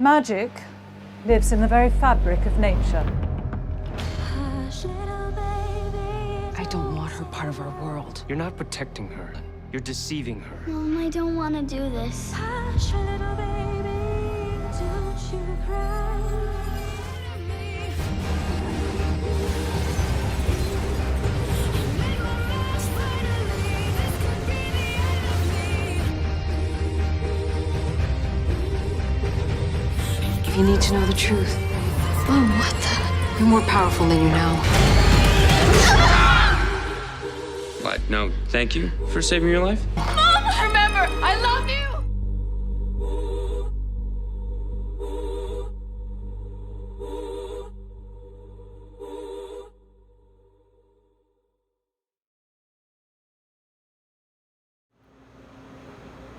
Magic lives in the very fabric of nature. I don't want her part of our world. You're not protecting her. You're deceiving her. Mom, I don't want to do this. Hush, little baby, don't you cry. If you need to know the truth, Mom, what the? you're more powerful than you know. What? No, thank you for saving your life? Mom, remember, I love you!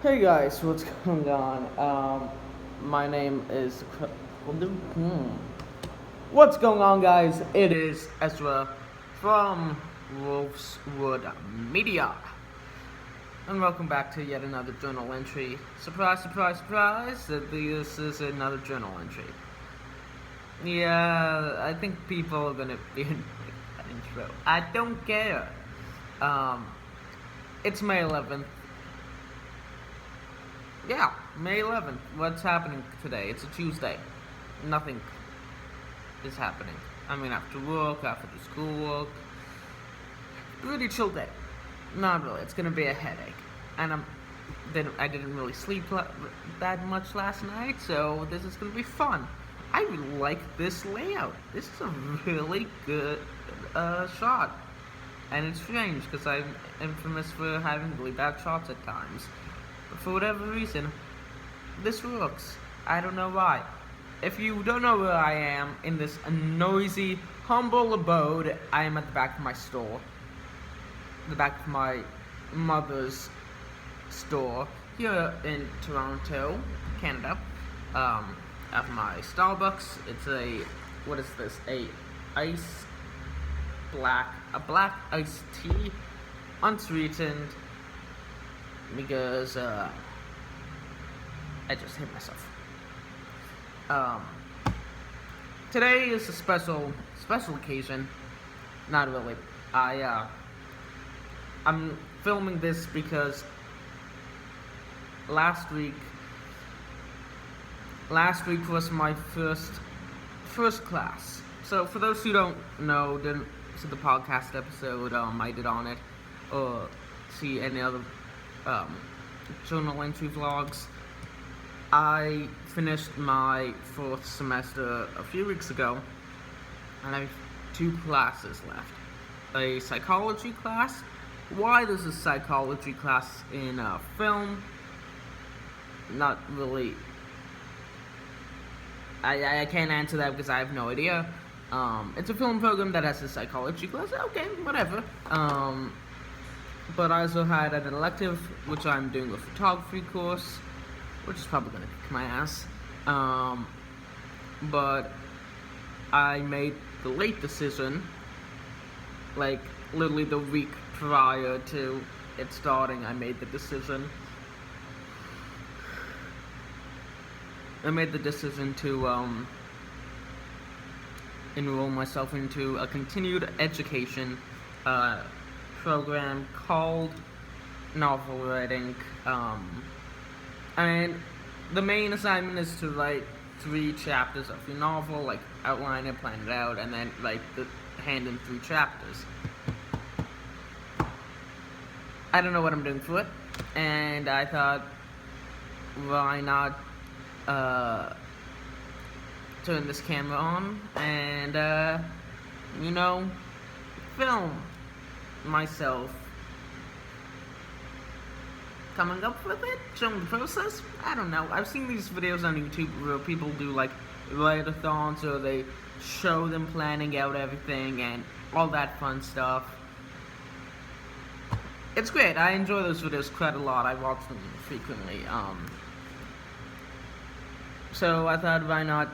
Hey guys, what's going on? My name is... What's going on, guys? It is Ezra from Wolveswood Media. And welcome back to yet another journal entry. Surprise, surprise, surprise, this is another journal entry. Yeah, I think people are gonna be in that intro. I don't care. It's May 11th. Yeah, May 11th. What's happening today? It's a Tuesday. Nothing is happening. I mean, after work, after the schoolwork. Pretty chill day. Not really. It's gonna be a headache. And I didn't really sleep that much last night, so this is gonna be fun. I really like this layout. This is a really good shot. And it's strange, because I'm infamous for having really bad shots at times. But for whatever reason, this works. I don't know why. If you don't know where I am in this noisy, humble abode, I am at the back of my store. The back of my mother's store here in Toronto, Canada. At my Starbucks. It's a, what is this? A black iced tea, unsweetened. Because I just hit myself. Today is a special occasion. Not really. I'm filming this because last week was my first class. So for those who don't know, didn't see the podcast episode I did on it, or see any other journal entry vlogs, I finished my fourth semester a few weeks ago, and I have 2 classes left. A psychology class. Why there's a psychology class in film? Not really. I can't answer that because I have no idea. It's a film program that has a psychology class. Okay, whatever. But I also had an elective, which I'm doing a photography course, which is probably gonna kick my ass. But I made the late decision, like literally the week prior to it starting. I made the decision. To enroll myself into a continued education program called novel writing, and the main assignment is to write 3 chapters of your novel, like outline it, plan it out, and then write the hand in 3 chapters. I don't know what I'm doing for it, and I thought, why not turn this camera on and film myself coming up with it, showing the process. I don't know. I've seen these videos on YouTube where people do like write-a-thons, or they show them planning out everything and all that fun stuff. It's great. I enjoy those videos quite a lot. I watch them frequently. So I thought, why not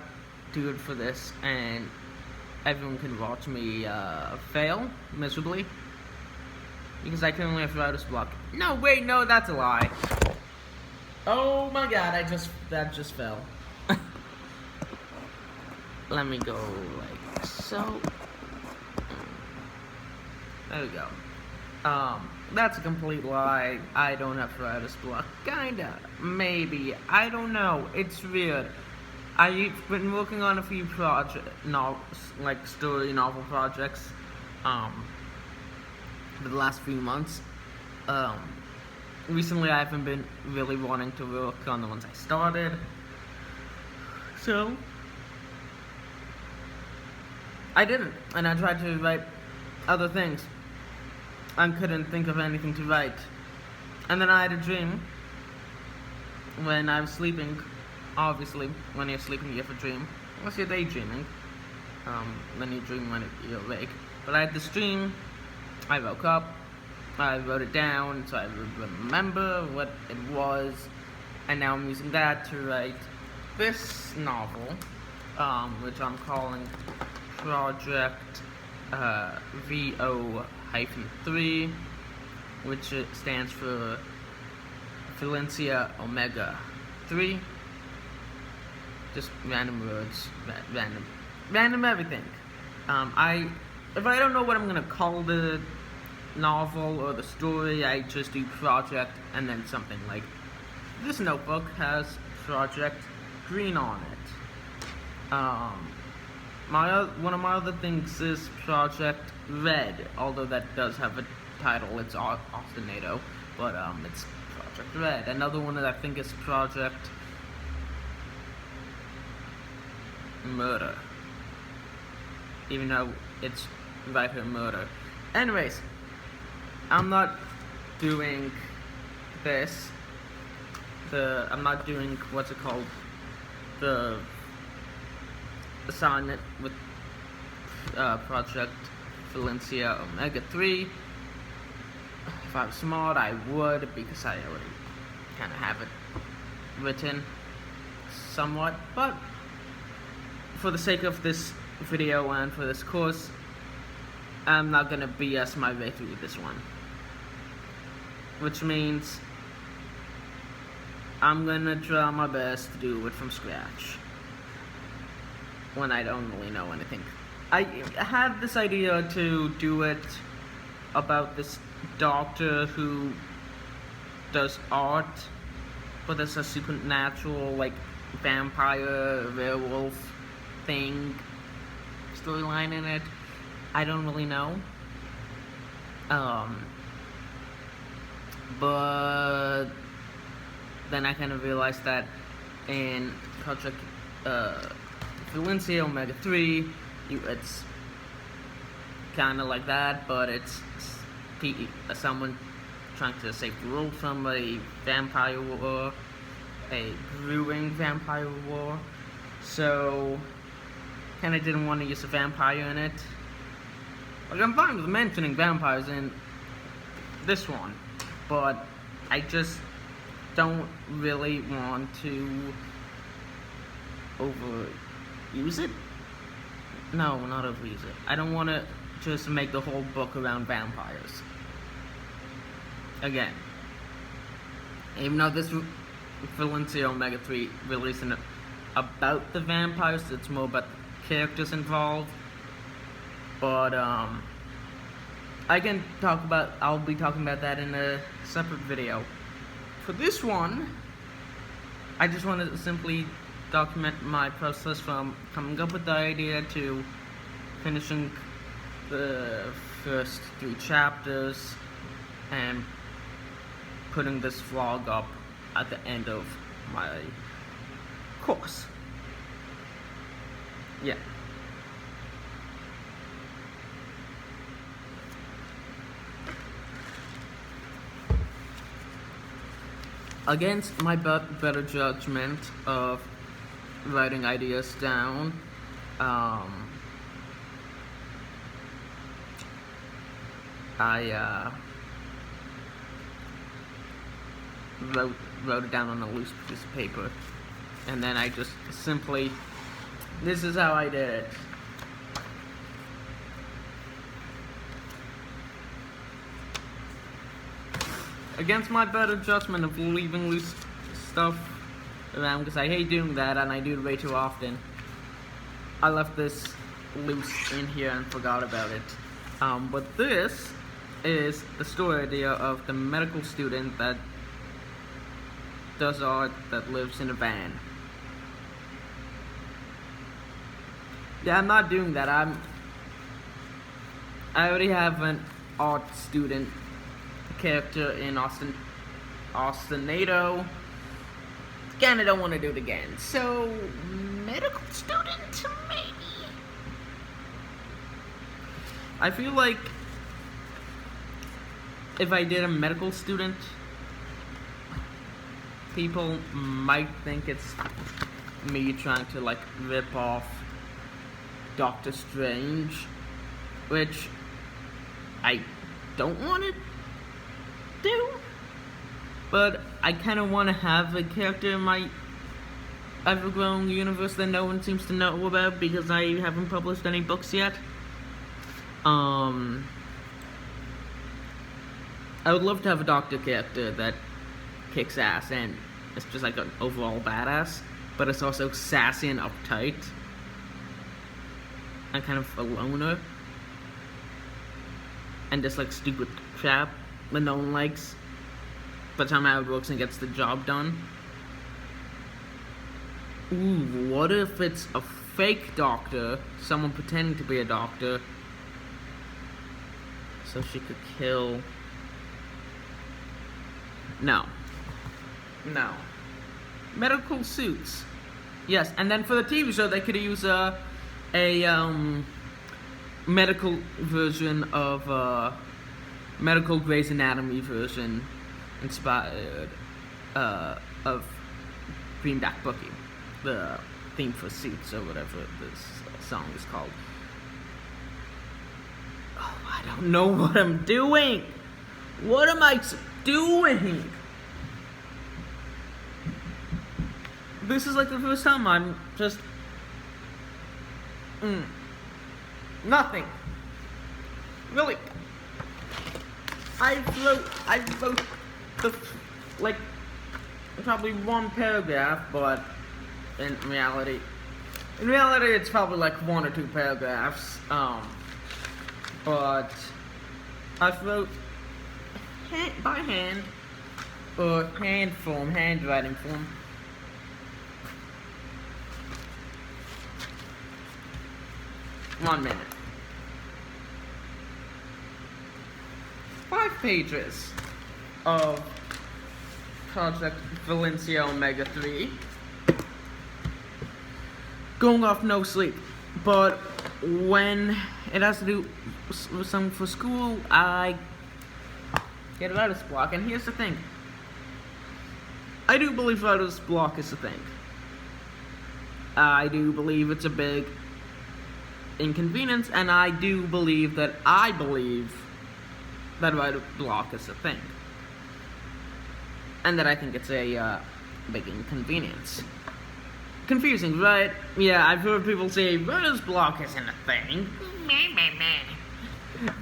do it for this, and everyone can watch me fail miserably, because I can only have writer's block. No, wait, no, that's a lie. Oh my god, that just fell. let me go like so. There we go. That's a complete lie. I don't have writer's block. Kinda. Maybe. I don't know. It's weird. I've been working on a few story novel projects, for the last few months. Recently I haven't been really wanting to work on the ones I started. So, I didn't. And I tried to write other things. I couldn't think of anything to write. And then I had a dream when I was sleeping. Obviously, when you're sleeping, you have a dream. Unless you're daydreaming. Then you dream when you're awake. But I had this dream. I woke up. I wrote it down so I would remember what it was. And now I'm using that to write this novel, which I'm calling Project VO-3, which stands for Valencia Omega 3. Just random words, random everything. If I don't know what I'm gonna call the novel or the story, I just do project and then something. Like this notebook has Project Green on it. One of my other things is Project Red, although that does have a title. It's Ostinato, but it's Project Red. Another one that I think is Project Murder, even though it's right here, murder. Anyways, I'm not doing this. I'm not doing what's it called, the assignment with Project Valencia Omega 3. If I was smart, I would, because I already kind of have it written somewhat. But for the sake of this video and for this course, I'm not gonna BS my way through this one. Which means I'm gonna try my best to do it from scratch when I don't really know anything. I had this idea to do it about this doctor who does art, but there's a supernatural, like, vampire, werewolf thing storyline in it. I don't really know. But then I kind of realized that in Project Valencia Omega 3, it's kind of like that, but it's someone trying to save the world from a vampire war, a brewing vampire war. So, kind of didn't want to use a vampire in it. Like, I'm fine with mentioning vampires in this one, but I just don't really want to overuse it. No, not overuse it. I don't want to just make the whole book around vampires. Again, even though this Valencia Omega 3 really isn't about the vampires, it's more about the characters involved. But I'll be talking about that in a separate video. For this one, I just want to simply document my process from coming up with the idea to finishing the first 3 chapters and putting this vlog up at the end of my course. Yeah. Against my better judgment of writing ideas down, I wrote it down on a loose piece of paper, and then I just simply, this is how I did it. Against my better judgment of leaving loose stuff around, because I hate doing that and I do it way too often. I left this loose in here and forgot about it. But this is the story idea of the medical student that does art that lives in a van. Yeah, I'm not doing that. I already have an art student character in Austinado. Again, I don't want to do it again. So, medical student, maybe? I feel like if I did a medical student, people might think it's me trying to like rip off Doctor Strange, which I don't want to do, but I kind of want to have a character in my ever-growing universe that no one seems to know about because I haven't published any books yet. I would love to have a doctor character that kicks ass and it's just like an overall badass, but it's also sassy and uptight and kind of a loner and just like stupid crap that no one likes, but somehow it works and gets the job done. Ooh, what if it's a fake doctor, someone pretending to be a doctor, so she could kill... No. Medical suits. Yes, and then for the TV show, they could use a medical version of medical Grey's Anatomy version inspired of Green Black Bookie, the theme for Suits or whatever this song is called. Oh, I don't know what I'm doing. What am I doing? This is like the first time I'm just nothing. Really. I wrote the like probably one paragraph, but in reality it's probably like one or two paragraphs. But I wrote by hand or handwriting form. One minute. 5 pages of Project Valencia Omega 3. Going off no sleep. But when it has to do with something for school, I get writer's block. And here's the thing. I do believe writer's block is a thing. I do believe it's a big inconvenience, and I do believe that writer's block is a thing. And that I think it's a big inconvenience. Confusing, right? Yeah, I've heard people say writer's block isn't a thing.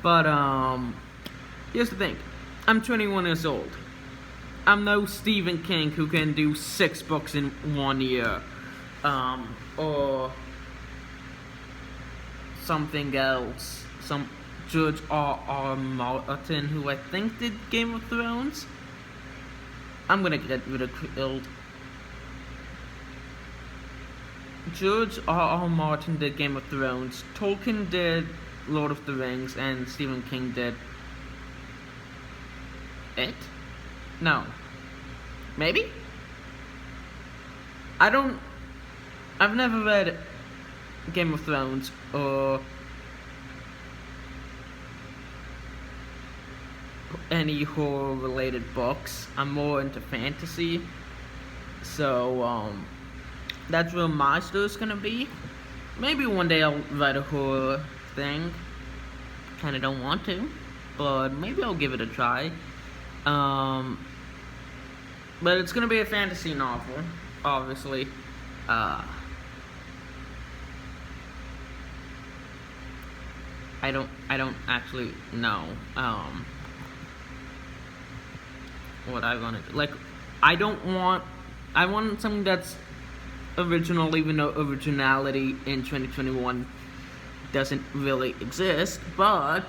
But here's the thing. I'm 21 years old. I'm no Stephen King who can do 6 books in 1 year. Or something else. Some George R.R. Martin, who I think did Game of Thrones. I'm gonna get ridiculed. George R.R. Martin did Game of Thrones. Tolkien did Lord of the Rings, and Stephen King did It? No. Maybe? I've never read Game of Thrones or any horror related books. I'm more into fantasy. So that's where my story's gonna be. Maybe one day I'll write a horror thing. Kinda don't want to, but maybe I'll give it a try. But it's gonna be a fantasy novel, obviously. I don't actually know what I want to do. Like, I want something that's original, even though originality in 2021 doesn't really exist, but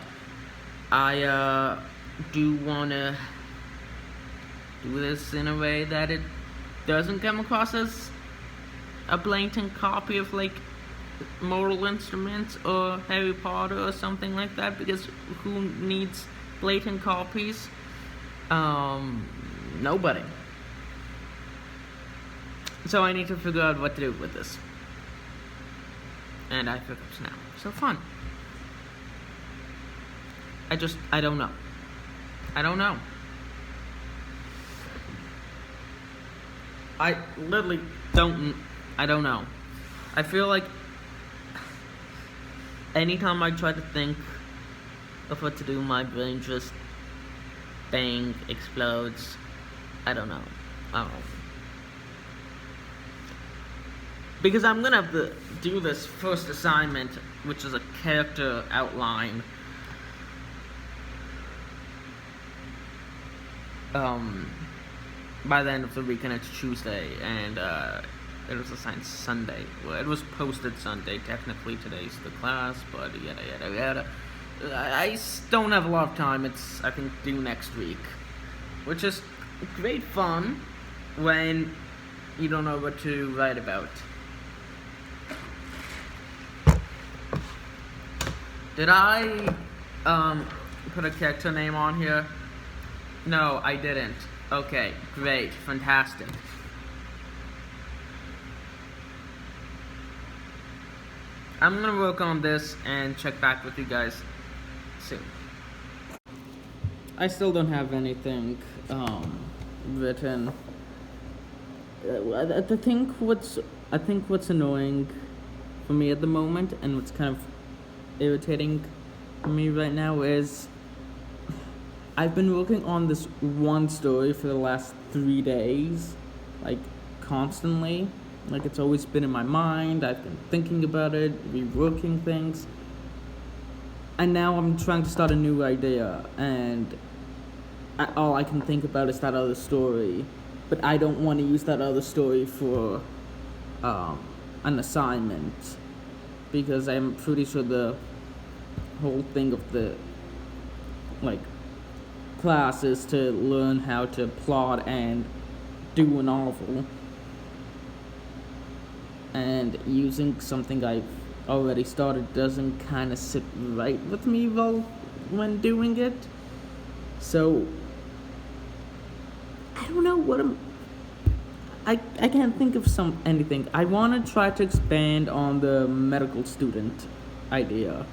I do want to do this in a way that it doesn't come across as a blatant copy of like Mortal Instruments or Harry Potter or something like that, because who needs blatant copies? Nobody. So I need to figure out what to do with this. And I have hiccups now. So fun. I don't know. I don't know. I literally I don't know. I feel like anytime I try to think of what to do, my brain just bang, explodes. I don't know. Because I'm gonna have to do this first assignment, which is a character outline. By the end of the week, and it's Tuesday, and it was assigned Sunday. Well, it was posted Sunday. Technically, today's the class, but yada yada yada. I don't have a lot of time. It's, I think, due next week, which is great fun when you don't know what to write about. Did I put a character name on here? No, I didn't. Okay, great, fantastic. I'm gonna work on this and check back with you guys soon. I still don't have anything written. I think what's annoying for me at the moment, and what's kind of irritating for me right now, is I've been working on this one story for the last 3 days, like constantly. Like, it's always been in my mind. I've been thinking about it, reworking things, and now I'm trying to start a new idea, and all I can think about is that other story. But I don't want to use that other story for an assignment, because I'm pretty sure the whole thing of the class is to learn how to plot and do a novel, and using something I've already started doesn't kind of sit right with me when doing it. So I don't know what I can't think of anything. I want to try to expand on the medical student idea,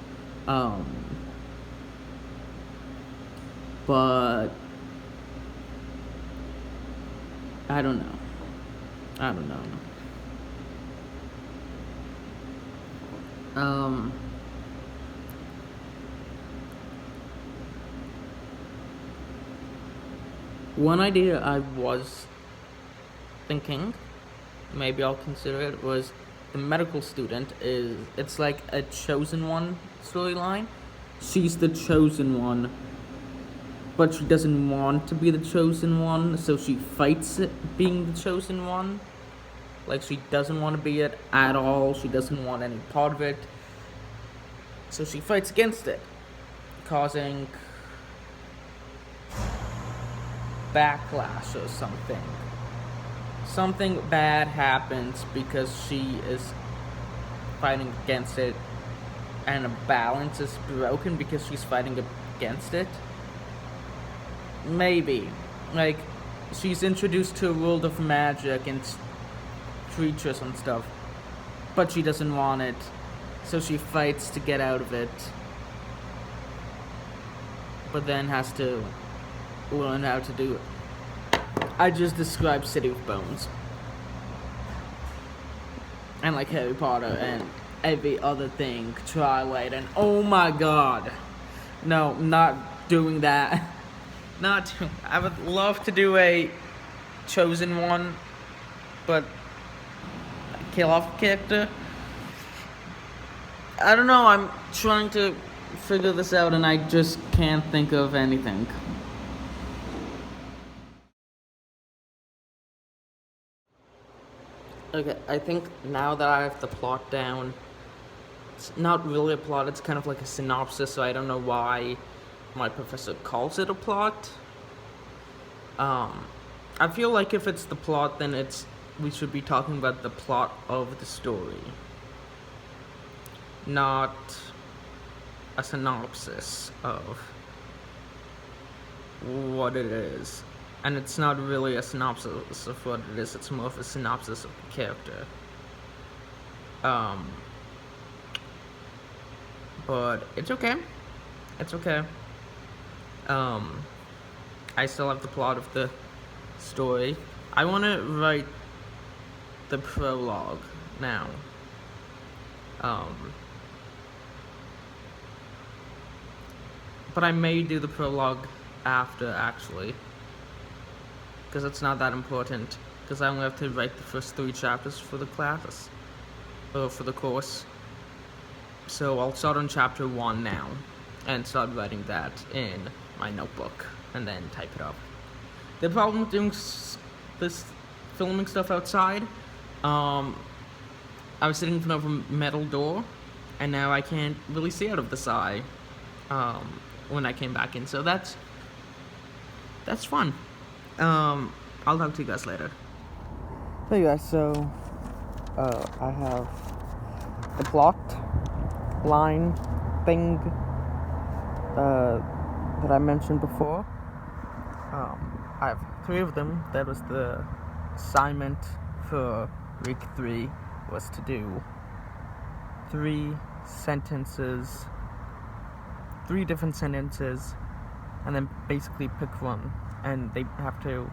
but I don't know. One idea I was thinking, maybe I'll consider it, was the medical student it's like a chosen one storyline. She's the chosen one, but she doesn't want to be the chosen one, so she fights it being the chosen one. Like, she doesn't want to be it at all. She doesn't want any part of it. So she fights against it, causing backlash or something. Something bad happens because she is fighting against it, and a balance is broken because she's fighting against it. Maybe. Like, she's introduced to a world of magic and creatures and stuff, but she doesn't want it, so she fights to get out of it, but then has to learn how to do it. I just described City of Bones, and like Harry Potter and every other thing, Twilight, and oh my god, no, not doing that. I would love to do a chosen one, but kill off character. I don't know, I'm trying to figure this out and I just can't think of anything. Okay, I think now that I have the plot down, it's not really a plot, it's kind of like a synopsis, so I don't know why my professor calls it a plot. I feel like if it's the plot, then we should be talking about the plot of the story, not a synopsis of what it is. And it's not really a synopsis of what it is, it's more of a synopsis of the character. But it's okay. It's okay. I still have the plot of the story. I want to write the prologue now. But I may do the prologue after, actually, because it's not that important, because I only have to write the first 3 chapters for the class, or for the course. So I'll start on chapter 1 now, and start writing that in my notebook, and then type it up. The problem with doing this filming stuff outside, I was sitting in front of a metal door, and now I can't really see out of the side when I came back in, so that's fun. I'll talk to you guys later. Hey guys, so I have the plot line thing that I mentioned before. I have 3 of them. That was the assignment for week 3, was to do 3 sentences, 3 different sentences, and then basically pick one, and they have to,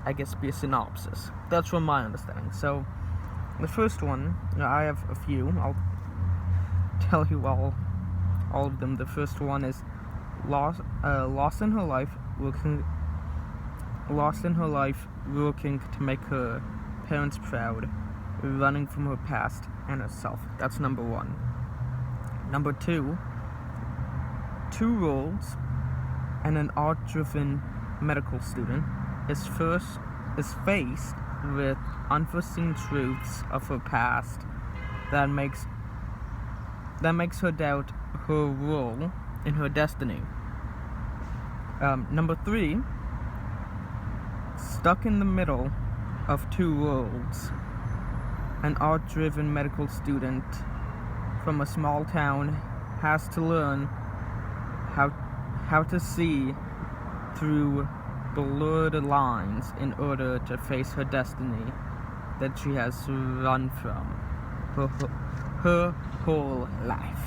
I guess, be a synopsis. That's from my understanding. So the first one, I have a few. I'll tell you all of them. The first one is lost in her life, working to make her parents proud, running from her past and herself. That's number 1. Number 2, 2 roles and an art-driven medical student is faced with unforeseen truths of her past that makes her doubt her role in her destiny. Number 3, stuck in the middle of 2 worlds, an art-driven medical student from a small town has to learn how to see through blurred lines in order to face her destiny that she has run from her whole life.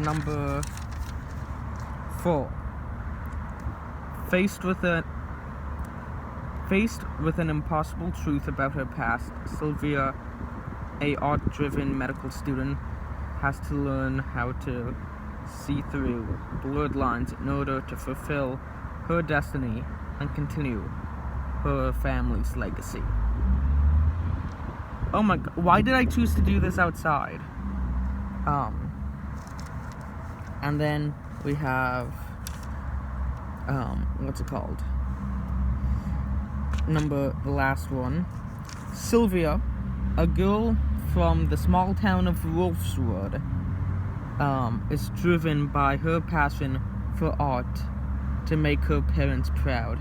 Number 4. Faced with an impossible truth about her past, Silvia, a art-driven medical student, has to learn how to see through blurred lines in order to fulfill her destiny and continue her family's legacy. Oh my god, why did I choose to do this outside? And then we have, what's it called? The last one. Silvia, a girl from the small town of Wolfswood, is driven by her passion for art to make her parents proud.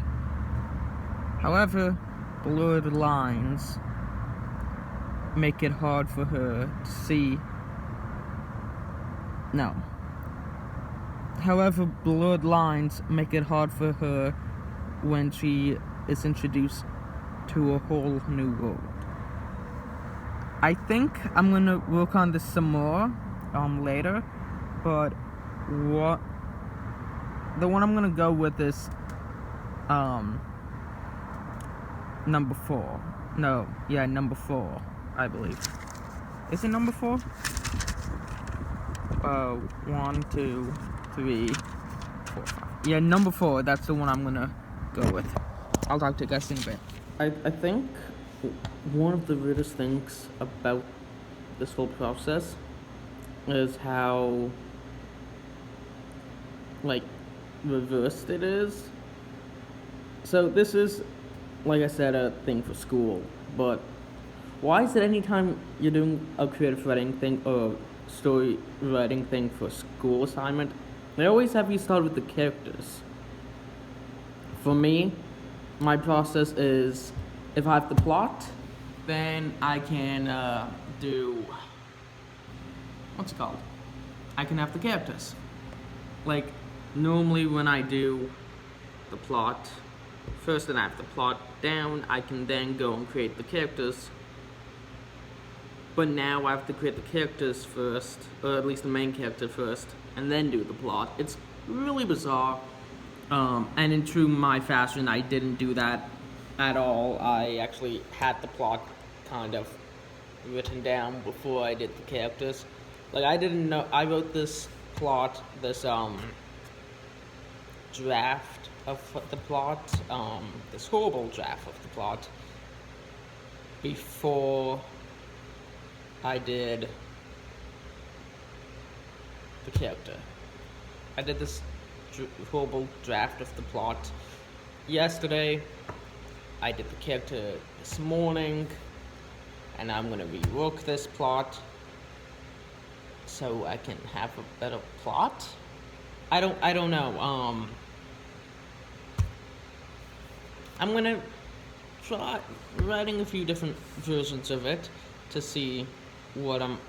However, blurred lines make it hard for her to see. No. However, blurred lines make it hard for her when she is introduced to a whole new world. I think I'm gonna work on this some more later, but the one I'm gonna go with is number 4. Number 4, I believe. Is it number 4? 1, 2, 3, 4, 5. Yeah, number 4, that's the one I'm gonna go with. I'll talk to you guys in a bit. I think one of the weirdest things about this whole process is how, like, reversed it is. So this is like I said, a thing for school, but why is it anytime you're doing a creative writing thing or story writing thing for school assignment, they always have you start with the characters? For me, my process is if I have the plot, then I can do what's it called? I can have the characters. Like normally when I do the plot first and I have the plot down, I can then go and create the characters. But now I have to create the characters first, or at least the main character first, and then do the plot. It's really bizarre. And in true my fashion, I didn't do that at all. I actually had the plot kind of written down before I did the characters. Like I didn't know, I wrote this plot, this draft of the plot, this horrible draft of the plot, before I did the character. I did this horrible draft of the plot yesterday. I did the character this morning, and I'm gonna rework this plot so I can have a better plot. I don't know. I'm gonna try writing a few different versions of it to see what I'm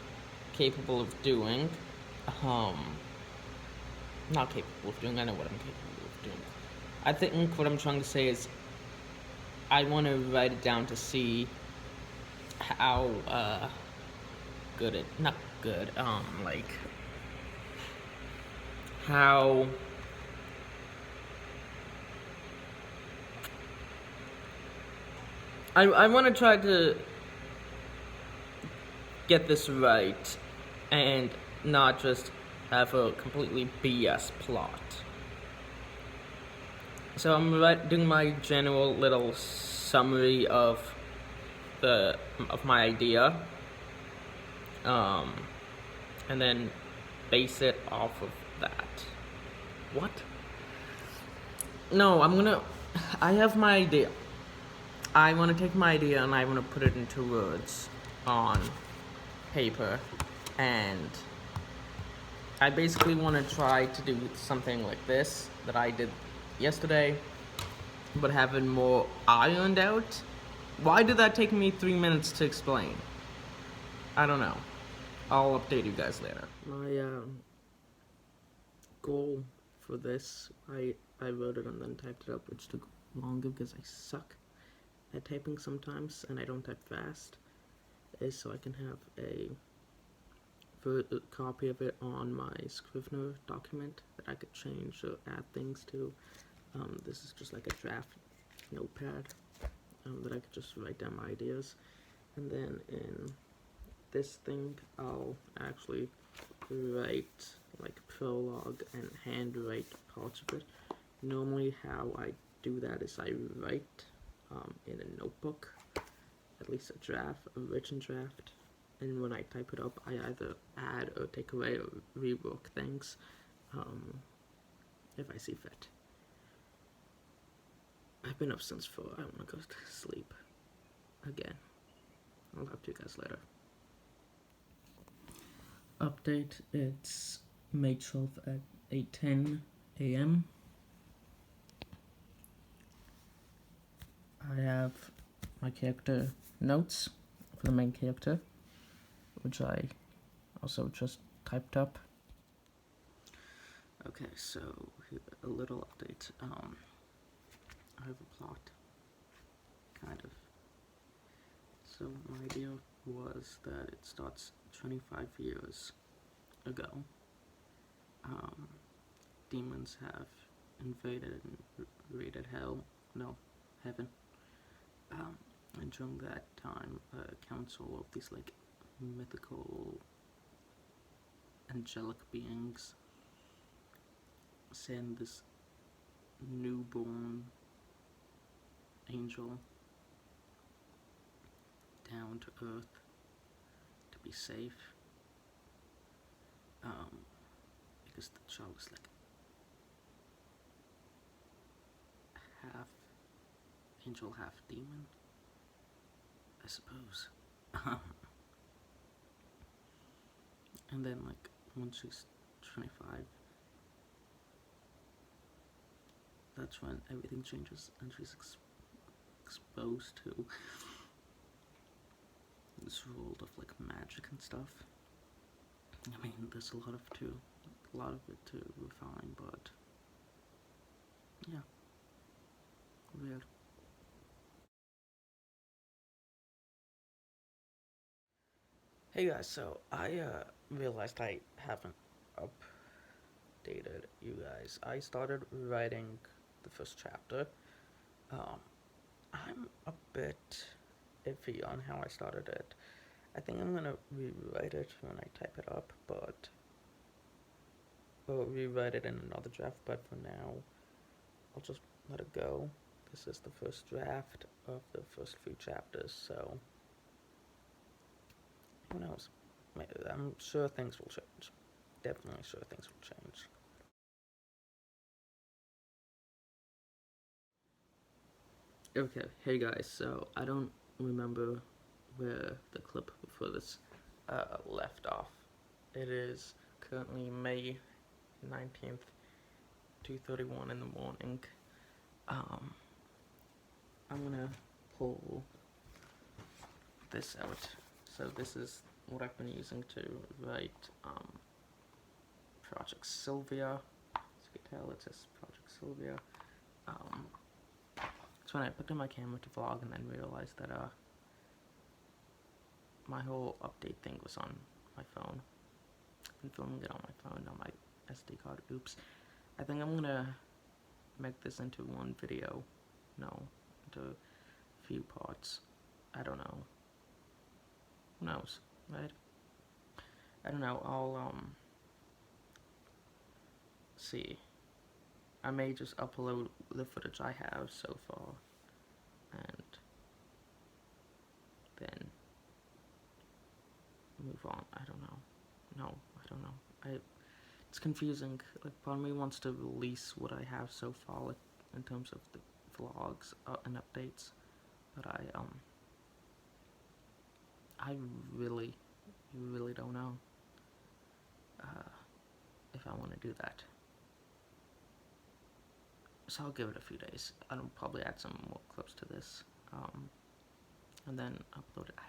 capable of doing. Not capable of doing, I know what I'm capable of doing. I think what I'm trying to say is I want to write it down to see how good it, not good, like how I want to try to get this right and not just have a completely BS plot. So I'm doing my general little summary of my idea, and then base it off of that. What? No, I have my idea. I want to take my idea and I want to put it into words on paper, and I basically want to try to do something like this that I did yesterday, but have it more ironed out. Why did that take me 3 minutes to explain? I don't know. I'll update you guys later. My goal for this, I wrote it and then typed it up, which took longer because I suck at typing sometimes and I don't type fast, is so I can have a copy of it on my Scrivener document that I could change or add things to. This is just like a draft notepad that I could just write down my ideas, and then in this thing I'll actually write like prologue and handwrite parts of it. Normally how I do that is I write in a notebook, at least a written draft, and when I type it up I either add or take away or rework things if I see fit. I've been up since 4, I want to go to sleep again. I'll talk to you guys later. Update, it's May 12th at 8:10 a.m. I have my character notes for the main character, which I also just typed up. Okay, so a little update. I have a plot, kind of. So my idea was that it starts 25 years ago. Demons have invaded and raided heaven. And during that time, a council of these like mythical angelic beings send this newborn angel down to Earth to be safe, because the child was like half angel, half demon, I suppose. And then, like, once she's 25, that's when everything changes and she's exposed to this world of, like, magic and stuff. I mean, there's a lot of it to refine, but yeah, weird. Hey guys, so I realized I haven't updated you guys. I started writing the first chapter. I'm a bit iffy on how I started it. I think I'm gonna rewrite it when I type it up, or rewrite it in another draft, but for now, I'll just let it go. This is the first draft of the first 3 chapters, so who knows? I'm sure things will change. Definitely sure things will change. Okay, hey guys, so I don't remember where the clip before this left off. It is currently May 19th, 2:31 in the morning. I'm gonna pull this out. So this is what I've been using to write Project Silvia. As you can tell, it says Project Silvia. So when I picked up my camera to vlog and then realized that my whole update thing was on my phone. I've been filming it on my phone, on my SD card. Oops. I think I'm gonna make this into one video. No, into a few parts. I don't know. Who knows, right? I don't know. I'll see. I may just upload the footage I have so far, and then move on. I don't know. No, I don't know. It's confusing. Like, part of me wants to release what I have so far, like, in terms of the vlogs and updates, but I really don't know if I want to do that. So I'll give it a few days. I'll probably add some more clips to this, and then upload it. I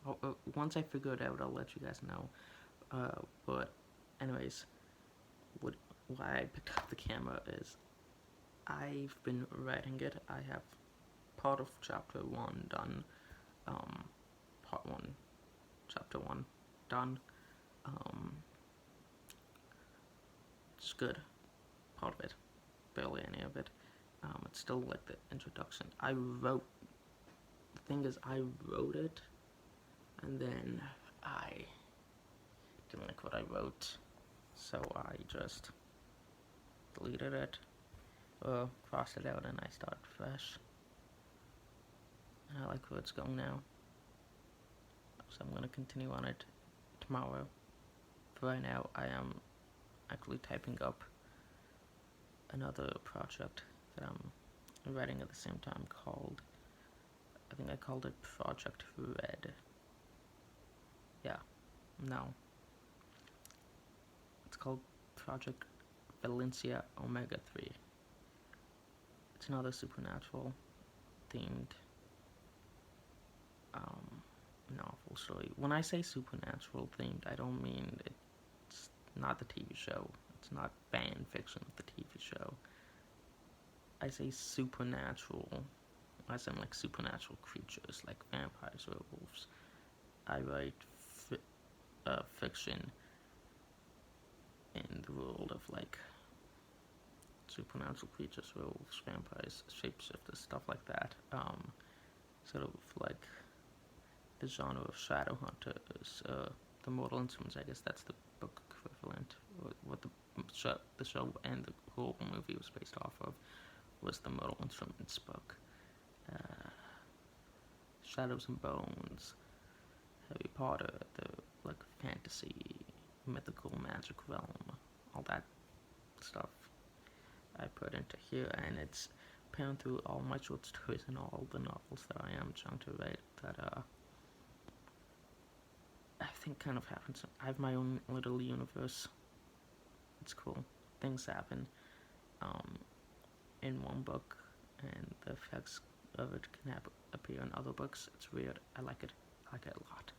don't know. Once I figure it out, I'll let you guys know. But anyways, why I picked up the camera is I've been writing it. I have part of chapter 1 done. Part 1, chapter 1 done. It's good. Part of it. Barely any of it. It's still like the introduction. The thing is, I wrote it, and then I didn't like what I wrote, so I just deleted it, crossed it out, and I started fresh. And I like where it's going now, so I'm gonna continue on it tomorrow. For right now, I am actually typing up another project that I'm writing at the same time called, I think I called it Project Red. Yeah, no. It's called Project Valencia Omega 3. It's another supernatural themed novel story. When I say supernatural themed, I don't mean it's not the TV show. It's not fan fiction of the TV show. I say supernatural, as in like supernatural creatures, like vampires or wolves. I write fiction in the world of like supernatural creatures, werewolves, vampires, shapeshifters, stuff like that. Sort of like the genre of shadow hunters, the Mortal Instruments. I guess that's the book equivalent. What the show and the whole movie was based off of was the Mortal Instruments book. Shadows and Bones, Harry Potter, the like fantasy, mythical, magic realm, all that stuff I put into here, and it's pairing through all my short stories and all the novels that I am trying to write, that I think kind of happens. I have my own little universe. It's cool. Things happen in one book, and the effects of it can appear in other books. It's weird. I like it. I like it a lot.